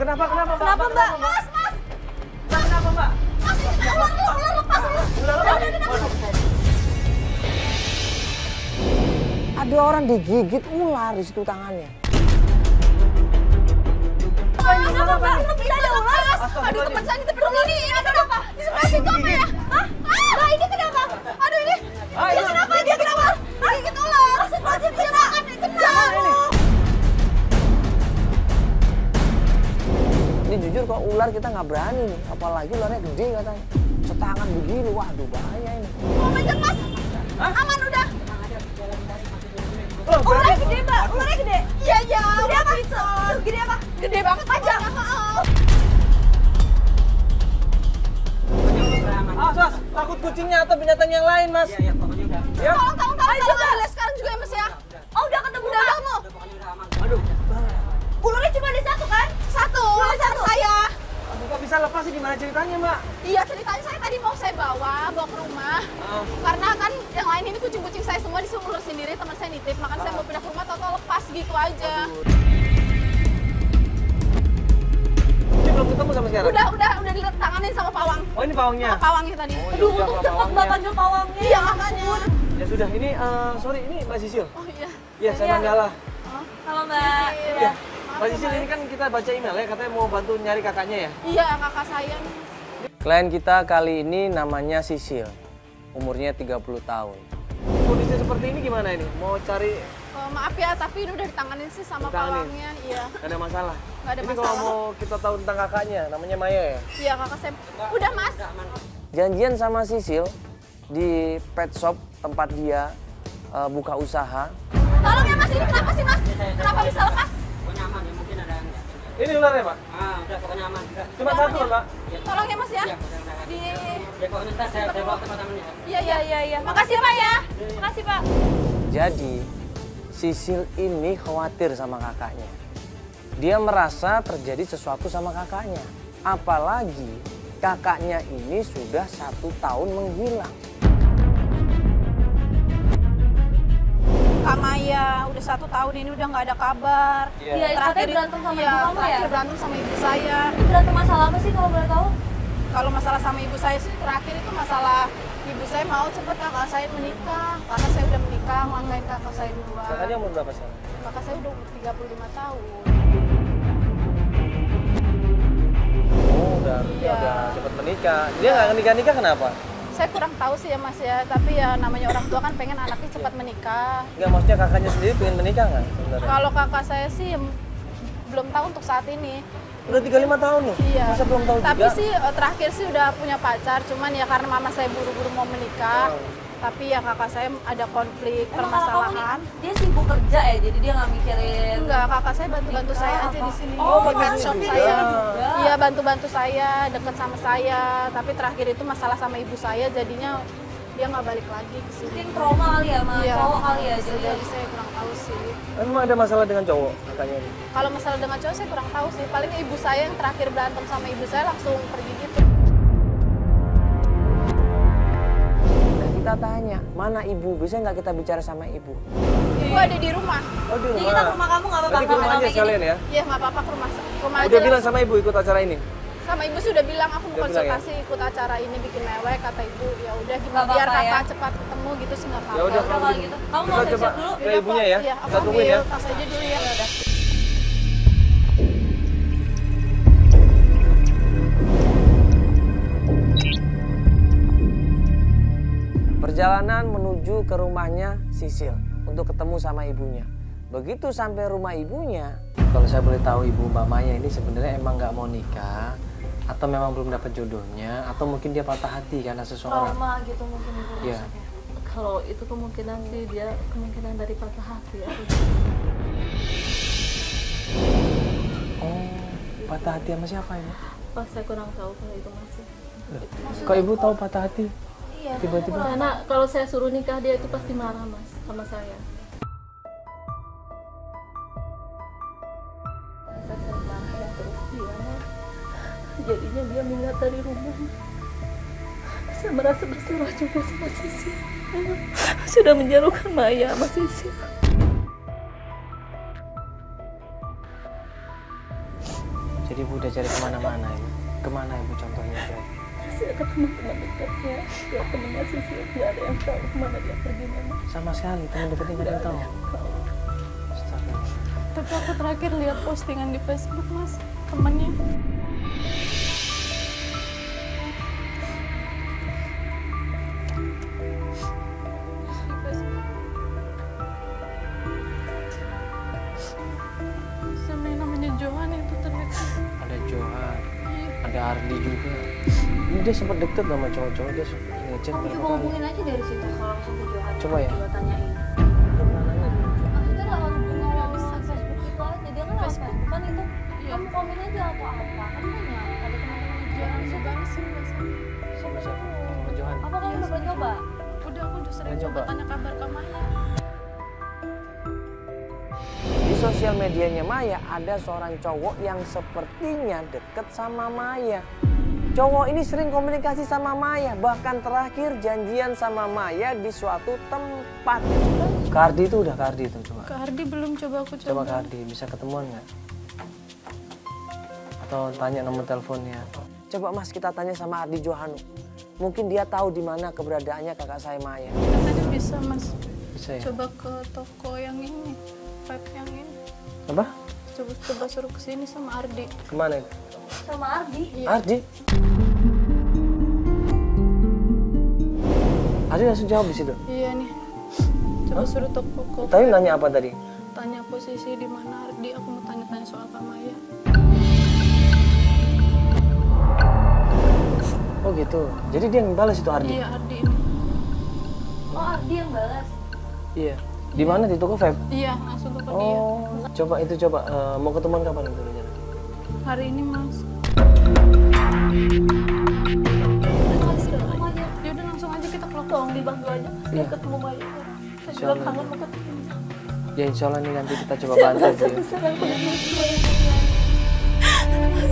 kenapa, Mbak? Kenapa, Mbak? Mas! Mbak, kenapa, Mbak? Mas, ular lepas. Udah lepas. Ada orang digigit ular di situ tangannya. Kenapa, Mbak? Bisa ada ular? Aduh, teman saya ini ada apa? Di sebelah situ apa ya? Hah? Mbak, ini kenapa? Aduh, ini. Dia kenapa? Dia kenapa? Digigit ular. Astagfirullahaladzim, jangan. Kenapa? Ini jujur kalau ular kita nggak berani nih, apalagi ularnya gede katanya. Setangan begini, waduh bahaya ini. Mau manjat, Mas? Aman udah. Oh, Ularnya gede, Mbak. Ularnya gede. Iya. Gede apa? Gede apa? Gede banget aja. Mas, takut kucingnya atau binatang yang lain, Mas. Iya, pokoknya udah. Ya. Tolong. Ayo sekarang juga ya, Mas ya. Oh, udah ketemu. Udah mau. Aduh. Ularnya cuma ada satu kan? Satu. Ular saya. Aduh, kok bisa lepas sih? Gimana ceritanya, Mbak? Iya, ceritanya saya tadi mau saya bawa ke rumah. Karena kan yang lain ini kucing-kucing saya semua disuruh ngurus sendiri, teman saya nitip. Makanya saya mau pindah ke rumah, tau lepas gitu aja. Kucing belum ketemu sama sekarang? Udah ditanganin sama pawang. Oh, ini pawangnya? Sama pawangnya tadi. Oh, Aduh, ya udah, untung kalau cepet Mbak panggil pawangnya. Iya, makanya. Ya sudah, ini sorry, ini Mbak Sisil. Oh iya. Iya, saya Manggala. Halo Mbak. Iya. Mbak Sisil, ini kan kita baca email ya, katanya mau bantu nyari kakaknya ya? Iya, kakak saya nih. Klien kita kali ini namanya Sisil, umurnya 30 tahun. Kondisi seperti ini gimana ini? Mau cari Maaf ya, tapi ini udah ditanganin sih sama Ditanganin? pawangnya. Iya, nggak ada masalah? nggak ada Ini masalah. kalau mau kita tahu tentang kakaknya, namanya Maya ya? Iya, kakak saya. Udah, Mas. Janjian sama Sisil di pet shop tempat dia buka usaha. Tolong ya, Mas. Ini kenapa sih, Mas? Kenapa bisa lepas? Pokoknya aman ya, mungkin ada Ini ularnya, Pak? udah pokoknya aman. Udah. Cuma satu kan, Pak? Tolong ya, Mas ya. Iya, mudah-mudahan. Di Ya pokoknya ntar saya bawa ke tempat temennya. Iya. Makasih, Pak ya. Makasih, Pak. Jadi Sisil ini khawatir sama kakaknya. Dia merasa terjadi sesuatu sama kakaknya. Apalagi kakaknya ini sudah 1 tahun menghilang. Kak Maya udah 1 tahun ini udah nggak ada kabar. Iya, katanya berantem sama ibu kamu ya? terakhir berantem sama ibu saya. Berantem masalah apa sih kalau boleh tahu? Kalau masalah sama ibu saya sih terakhir itu masalah ibu saya mau cepet kakak saya menikah. Karena saya udah menikah, ngangkain kakak saya duluan. Kakaknya umur berapa sekarang? Kakak saya udah 35 tahun. Oh, udah cepet menikah. Dia nggak nikah kenapa? Saya kurang tahu sih ya Mas ya, tapi ya namanya orang tua kan pengen anaknya cepat menikah. Nggak, maksudnya kakaknya sendiri pengen menikah nggak sebenarnya? Kalau kakak saya sih belum tahu untuk saat ini. Udah 35 tahun loh? Iya. Masa belum tahu Tapi juga? sih terakhir sih udah punya pacar, cuman ya karena mama saya buru-buru mau menikah. Tapi ya kakak saya ada konflik, permasalahan. Dia sibuk kerja ya, jadi dia nggak mikirin. Enggak, kakak saya bantu-bantu saya aja di sini. Oh, di pet shop bantu saya. juga. Iya, bantu-bantu saya, deket sama saya. Tapi terakhir itu masalah sama ibu saya, jadinya dia nggak balik lagi ke sini. Mungkin trauma kali ya, sama Iya. cowok kali ya. Bisa Jadi jadi saya kurang tahu sih. Emang ada masalah dengan cowok kakaknya ini? Kalau masalah dengan cowok saya kurang tahu sih. Paling ibu saya yang terakhir berantem sama ibu saya langsung pergi gitu. Dan kita tanya, mana ibu? Bisa nggak kita bicara sama ibu? Ibu ada di rumah. Oh, di Jadi kita ke rumah kamu nggak apa-apa Nanti ke rumah kalau aja kayak sekalian ya? Iya, nggak apa-apa ke rumah aja. Udah bilang sama ibu ikut acara ini? Sama ibu sudah bilang aku mau Udah bilang ya? konsultasi ikut acara ini bikin mewek, kata ibu. Ya udah Nggak gimana biar apa-apa ya? kakak cepat ketemu gitu sih nggak apa-apa. Ya udah Kalau kalau gitu. Kamu mau kita coba siap-siap dulu? ke ibunya ya. Iya, aku Kita tungguin ya. ambil tas aja dulu ya. Udah. Perjalanan menuju ke rumahnya Sisil untuk ketemu sama ibunya. Begitu sampai rumah ibunya, kalau saya boleh tahu ibu Mbak Maya ini sebenarnya emang nggak mau nikah, atau memang belum dapat jodohnya, atau mungkin dia patah hati karena seseorang. Trauma gitu mungkin ibu Iya. maksudnya. Kalau itu kemungkinan sih dia kemungkinan dari patah hati. Oh, patah hati sama siapa ini? Pas saya kurang tahu kalau itu masih. Kok ibu tahu patah hati? Iya. Tiba-tiba. Karena kalau saya suruh nikah dia itu pasti marah mas sama saya. Masa saya marah ya terus dia. Jadinya dia minggat dari rumah. Saya merasa bersalah juga sama Sisi. Sudah menjauhkan Maya sama Sisi. Jadi ibu udah cari kemana-mana ya? Kemana ibu contohnya cari? Masih ada teman-teman dekatnya, ya temennya Sisil, nggak ada yang tahu kemana dia pergi memang. Sama sekali teman dekatnya nggak ada yang tahu. Astaga. Tapi aku terakhir lihat postingan di Facebook mas, temannya. Di Facebook. Sama yang namanya Johan itu terdekat. Ada Johan, Iya. ada Ardi juga. Ini dia sempat deket sama cowok-cowok, dia ngechat Kamu berapa coba kali. hubungin aja dari situ kalau langsung ke Johan. Coba ya. Coba tanyain. Maksudnya lewat hubungan lewat Facebook itu aja. Dia kan lewat Facebook kan itu. Iya. Kamu komen aja atau apa. Kan banyak. Ada teman-teman Johan di situ. Sama siapa? Sama Johan. Apa kamu udah pernah coba? Udah aku udah sering Udah coba nyoba? tanya kabar ke Maya. Di sosial medianya Maya ada seorang cowok yang sepertinya deket sama Maya. Cowok ini sering komunikasi sama Maya, bahkan terakhir janjian sama Maya di suatu tempat. Kardi itu udah Kardi itu coba. Ke Ardi belum, coba aku Coba Kardi, bisa ketemuan nggak? Atau tanya nomor teleponnya. Coba Mas kita tanya sama Ardi Johanu. Mungkin dia tahu di mana keberadaannya kakak saya Maya. Katanya bisa mas. Bisa ya? Coba ke toko yang ini, vape yang ini. Apa? Coba suruh kesini sama Ardi. Kemana itu? Sama Ardi. Iya. Ardi? Ardi langsung jawab di situ. Iya nih. Coba suruh toko ke Tapi nanya apa tadi? tanya posisi di mana Ardi. Aku mau tanya-tanya soal Kak Maya. Oh gitu. Jadi dia yang balas itu Ardi? Iya Ardi ini. Oh Ardi yang balas. Iya. Di mana di toko vape? Iya langsung ke dia. Oh, coba itu coba mau ketemuan kapan itu rencana? Hari ini mas. Ya udah langsung aja kita keluar. Tolong dibantu aja, saya Iya. ketemu Maya. Saya Insya juga Allah. kangen mau ketemu. Ya insya Allah nih nanti kita coba Saya bantu merasa dia. bersalah pada Maya.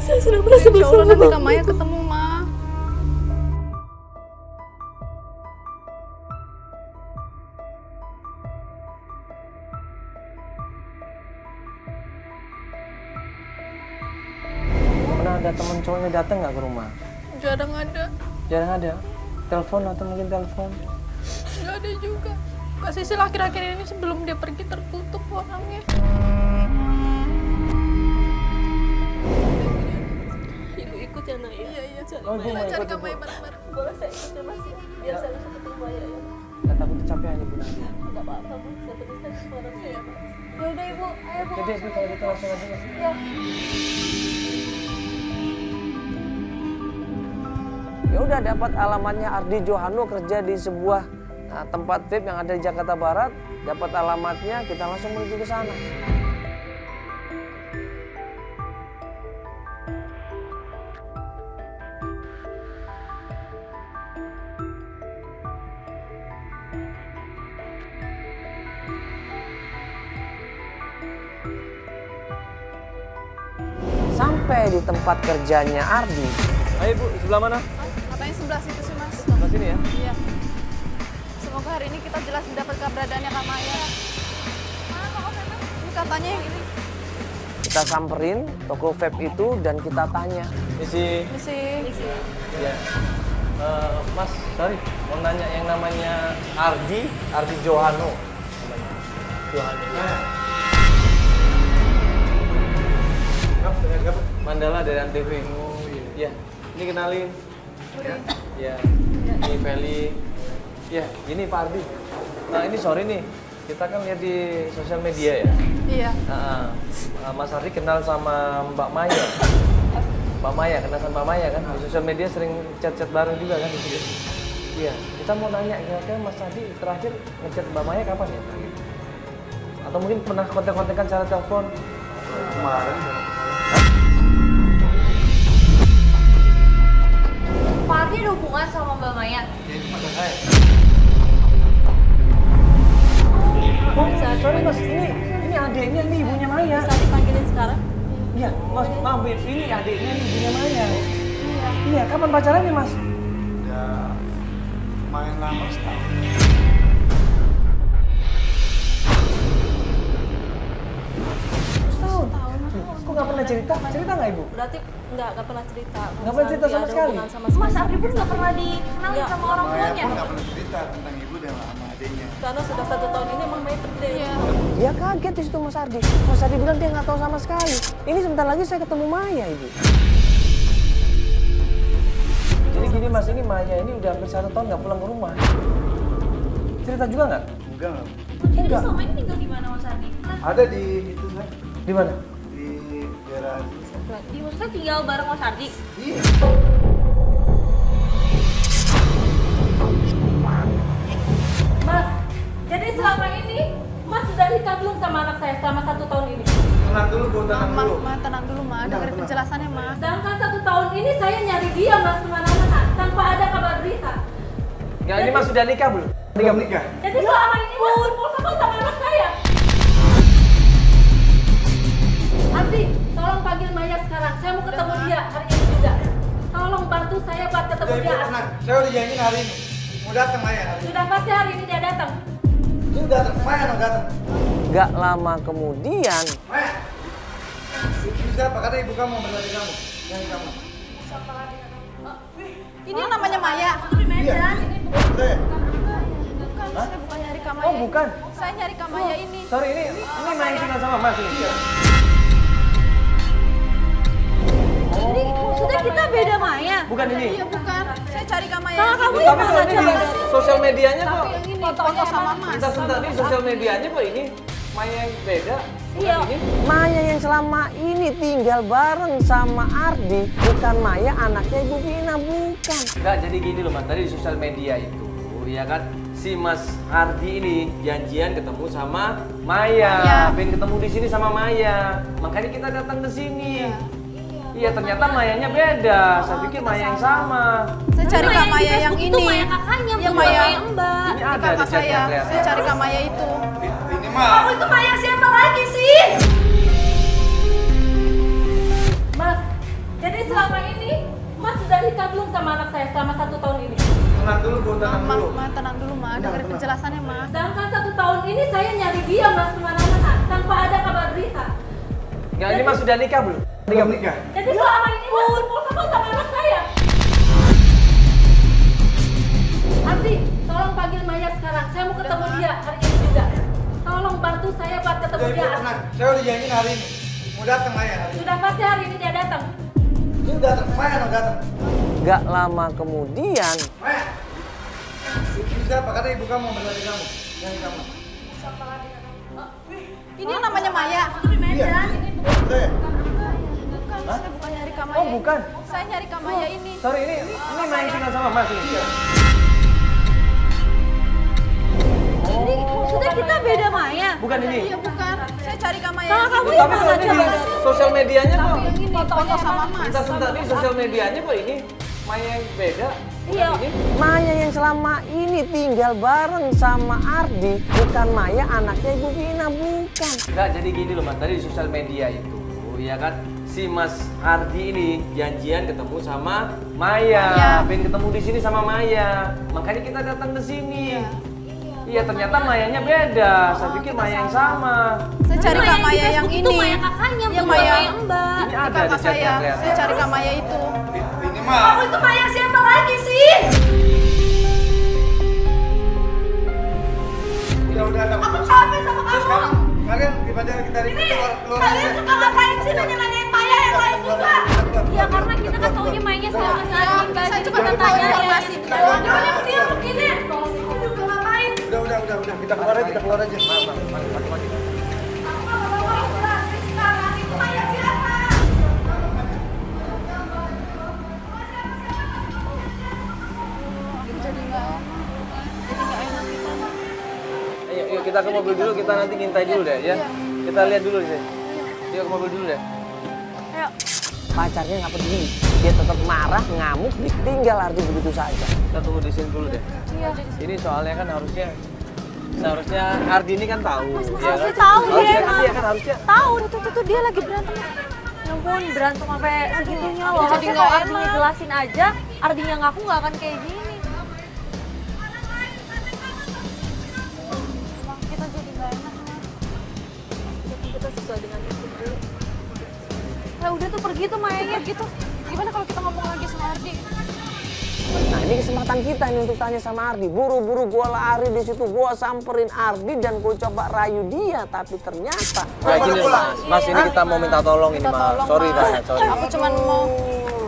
Saya sudah merasa Insya Allah nanti bersalah. Kak Maya ketemu mah. Pernah ada teman cowoknya datang nggak ke rumah? Jarang ada. Jarang ada. Telepon atau mungkin telepon? Nggak ada juga. Kak Sisil akhir-akhir ini sebelum dia pergi tertutup orangnya. Ibu ikut ya nak ya? Iya iya. Oh, ibu mau Cari ikut, Kak ibu. Maya bareng-bareng. Boleh saya ikut ya mas ya? Biar saya bisa ketemu Maya ya. Nggak takut kecapean ibu nanti. Enggak apa-apa bu, saya penting saya suara saya mas. Ya udah ibu, ayo bu. Jadi ibu kalau gitu langsung aja. Ya. Ya udah dapat alamatnya Ardi Johanu kerja di sebuah tempat vape yang ada di Jakarta Barat. Dapat alamatnya, kita langsung menuju ke sana. Sampai di tempat kerjanya Ardi. Ayo Bu, sebelah mana? Katanya sebelah situ sih mas. Sebelah sini ya. Iya. Semoga hari ini kita jelas mendapat keberadaannya Kak Maya. Mana toko vape? Ini katanya yang ini. Kita samperin toko vape itu dan kita tanya. Misi. Misi. Ya. Mas, sorry, mau nanya yang namanya Ardi Johanu. Namanya. Johanu. Mandala dari Antv. Oh iya. Ini kenalin. Ya. Ini Feli. Ya, ini Pak Ardi. Nah, ini sorry nih. Kita kan lihat di sosial media ya. Iya. Mas Ardi kenal sama Mbak Maya. Mbak Maya, kenal sama Mbak Maya kan? Di sosial media sering chat-chat bareng juga kan di situ. Iya, kita mau nanya kira-kira Mas Ardi terakhir ngechat Mbak Maya kapan ya? Atau mungkin pernah kontak-kontakan cara telepon? Kemarin. Pak Ardi ada hubungan sama Mbak Maya? Sorry Mas, ini adiknya nih ibunya Maya. Bisa dipanggilin sekarang? Iya, Mas, maaf ini adiknya nih ibunya Maya. Iya, kapan pacarannya Mas? Ya lumayan lama setahun. Setahun. Kok nggak pernah cerita? Cerita nggak Ibu? Berarti nggak pernah cerita. Nggak pernah cerita sama sekali? Mas Ardi pun nggak pernah dikenalin sama orang Maya tuanya. pun nggak pernah cerita tentang ibu dan sama adiknya. Karena sudah 1 tahun ini emang Maya pergi dari rumah. Dia kaget di situ Mas Ardi. Mas Ardi bilang dia nggak tahu sama sekali. Ini sebentar lagi saya ketemu Maya, Ibu. Jadi gini Mas, ini Maya ini udah hampir 1 tahun nggak pulang ke rumah. Cerita juga nggak? Enggak. Jadi selama ini tinggal di mana Mas Ardi? Ada di itu kan? Di mana? Di daerah. Di maksudnya tinggal bareng Mas Ardi? Iya. Mas, jadi selama ini Mas sudah nikah belum sama anak saya selama 1 tahun ini? Tenang dulu, Bu, tenang dulu. Tenang dulu, Ma. Dengerin penjelasannya, Ma. Sedangkan 1 tahun ini saya nyari dia Mas kemana-mana tanpa ada kabar berita. Ya ini Mas sudah nikah belum? Nikah. Jadi selama ini Mas kumpul sama anak saya. Ardi, tolong panggil Maya sekarang. Saya mau ketemu dia hari ini juga. Tolong bantu saya buat ketemu Ya, Ibu, dia. tenang. Saya udah janjiin hari ini. Mau datang Maya hari ini. Sudah pasti hari ini dia datang. Ini datang. Maya mau datang. Gak lama kemudian, Maya. Ini siapa? Karena ibu kamu berlari kamu. Yang kamu. Ini yang namanya Maya. Iya. Saya. Bukan, saya bukan nyari Kak Maya. Oh bukan. Saya nyari Kak Maya ini. Sorry ini Maya yang tinggal sama Mas ini. Jadi maksudnya kita beda Maya? Bukan ini. Iya, bukan. Saya cari Kak Maya. Kakak kamu Tapi yang kok mana ini coba? di sosial medianya kok. Ini foto sama Mas. Sebentar nih sosial medianya kok ini Maya yang beda. Bukan Iya. ini. Maya yang selama ini tinggal bareng sama Ardi, bukan Maya anaknya Ibu Vina, bukan. Enggak, jadi gini loh Mas, tadi di sosial media itu ya kan si Mas Ardi ini janjian ketemu sama Maya, pengen ketemu di sini sama Maya. Makanya kita datang ke sini. Iya, ternyata Mayanya beda. Saya pikir Maya yang sama. Saya cari Kak Maya yang Itu ini. Maya kakaknya, Iya, bukan Maya. Maya Mbak. Ini ada di Kakak chatnya saya. kelihatan. Saya cari Kak Maya itu. Ini mah. Itu Maya siapa lagi sih? Mas, jadi selama ini Mas sudah nikah belum sama anak saya selama 1 tahun ini? Tenang dulu, Bu, tenang dulu. Ma, tenang dulu, Ma. Dengerin penjelasannya, Ma. Sedangkan 1 tahun ini saya nyari dia Mas kemana-mana tanpa ada kabar berita. Ya ini Mas sudah nikah belum? Nikah. Jadi selama ini Mas kumpul sama anak saya. Ardi, tolong panggil Maya sekarang. Saya mau ketemu dia hari ini juga. Tolong bantu saya buat ketemu Ya, Ibu, dia. tenang. Saya udah janjiin hari ini. Mau datang Maya hari ini. Sudah pasti hari ini dia datang. Ini datang. Maya mau datang. Gak lama kemudian, Maya. Ini siapa? Karena ibu kamu berlari kamu. Yang kamu. Ini yang namanya Maya. Iya. Saya. Bukan, saya bukan nyari Kak Maya. Oh bukan. Saya nyari Kak Maya ini. Sorry ini Maya yang tinggal sama Mas ini. Jadi maksudnya kita beda Maya? Bukan ini. Iya, bukan. Saya cari Kak Maya. Kakak kamu Tapi yang kok mana ini coba? di sosial medianya kok. Ini foto sama Mas. Sebentar nih sosial medianya kok ini Maya yang beda. Bukan Iya. ini. Maya yang selama ini tinggal bareng sama Ardi, bukan Maya anaknya Ibu Vina, bukan. Enggak, jadi gini loh Mas, tadi di sosial media itu ya kan si Mas Ardi ini janjian ketemu sama Maya, pengen ketemu di sini sama Maya. Makanya kita datang ke sini. Iya, ternyata Mayanya beda. Saya pikir Maya yang sama. Saya cari Kak Maya yang Itu ini. Maya kakaknya, Iya, bukan Maya. Maya Mbak. Ini ada di Kakak chatnya saya. kelihatan. Saya cari Kak Maya itu. Ini mah. Itu Maya siapa lagi sih? Udah ada. Aku capek sama Terus kamu. kamu, kalian daripada kita ribut keluar Kalian suka ngapain sih nanya-nanyain Maya yang lain juga? Ya karena kita kan taunya Mayanya sama Mas Ardi, Mbak. Saya Jadi cuma kita tahu tanya informasi. Jangan dia begini. Kamu juga ngapain? Udah. Kita keluar aja, kita keluar aja. Itu Maya siapa? Jadi nggak enak kita. Yuk kita ke mobil dulu, kita nanti ngintai dulu deh ya. Kita lihat dulu sih. Yuk ke mobil dulu deh. Pacarnya nggak peduli, dia tetap marah, ngamuk, ditinggal Ardi begitu saja. Kita tunggu di sini dulu deh. Ini soalnya kan seharusnya Ardi ini kan tahu. ya Harusnya kan? tahu Harusnya dia kan emang. dia kan harusnya. Tahu tuh dia lagi berantem. Ya ampun, berantem sampai segitunya loh. Jadi Harusnya nggak kalau Ardinya enak. jelasin aja, Ardinya ngaku nggak akan kayak gini. Kita jadi nggak enak, Ma. Kita sesuai dengan itu dulu. Lah udah tuh pergi tuh Mayanya. Gitu. Gimana kalau kita ngomong lagi sama Ardi? Nah ini kesempatan kita nih untuk tanya sama Ardi. Buru-buru gue lari di situ, gue samperin Ardi dan gue coba rayu dia, tapi ternyata. Nah gini mas, ini kita mau minta tolong ini mas. Sorry Mas, sorry. Aku cuman mau,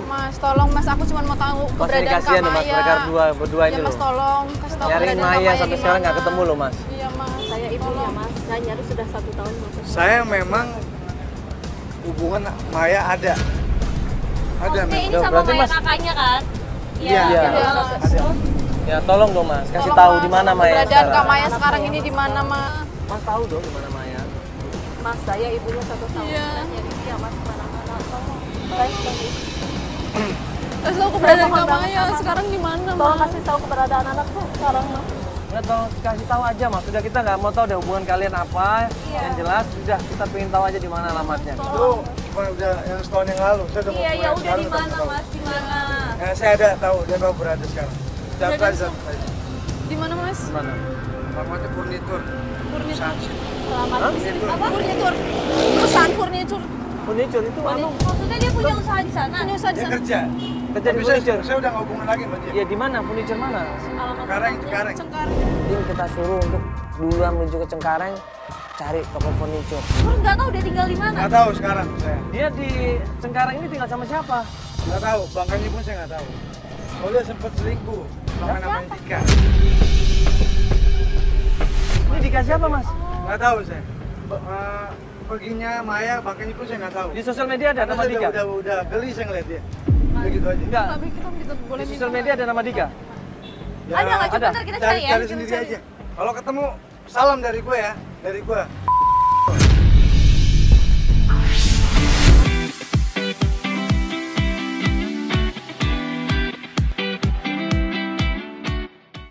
Mas tolong Mas, aku cuman mau tahu Mas ini keberadaan Kak kasihan loh mas, Maya. mereka berdua ini Ya Mas loh. tolong, kasih tahu Nyariin keberadaan Kak Maya Maya sampai di sekarang nggak mana. ketemu loh mas. Iya Mas. Saya ibunya Mas, saya nyari sudah 1 tahun Mas. Saya memang hubungan Maya ada. Ada Maksudnya ini memang. sama berarti Maya Mas- kakaknya kan? Iya. Iya. Ada. Ya tolong dong mas, kasih Tolong, tahu Mas, di mana Maya keberadaan Kak sekarang. Maya sekarang ini di mana Mas? Mas tahu dong di mana Maya. Mas, saya ibunya 1 tahun. Iya. Saya nyari dia Mas kemana-mana. Tolong. Saya sedang Kasih tahu keberadaan mohon Kak banget Maya sama- sekarang di mana Tolong Mas? kasih tahu keberadaan anak saya sekarang Mas. Nggak tolong kasih tahu aja mas, sudah kita nggak mau tahu deh hubungan kalian apa. Yang jelas sudah kita pengen tahu aja di mana alamatnya. Itu udah yang setahun yang lalu. Saya udah Iya, mau ya pulang. udah di Sekarang mana tahu. Mas? Di mana? Saya ada tahu, dia tahu berada sekarang. Sudah Berada belajar. Di mana Mas? Di mana? Alamatnya Furnitur. Furnitur. Selamat apa? Furnitur. Perusahaan furnitur. Furniture itu anu. Maksudnya dia punya usaha di sana? Punya usaha di Dia sana. kerja. Kerja di Tapi saya furniture. udah nggak hubungan lagi sama dia. Ya di mana? Furniture mana? Cengkareng. Cengkareng. Tim kita suruh untuk duluan menuju ke Cengkareng cari toko furniture. Terus nggak tahu dia tinggal di mana? Nggak tahu sekarang saya. Dia di Cengkareng ini tinggal sama siapa? Nggak tahu. Bangkanya pun saya nggak tahu. Oh dia sempat selingkuh sama namanya Dika. Ini Dika siapa mas? Nggak tahu saya. Perginya Maya, bangkanya pun saya nggak tahu. Di sosial media ada Karena nama saya Dika? udah geli saya ngeliat dia. Udah gitu aja. Enggak. Tapi kita boleh Di sosial media ada nama Dika? Ada nggak? Coba ada. ntar kita cari ya. Cari sendiri aja. Kalau ketemu salam dari gue ya, dari gue.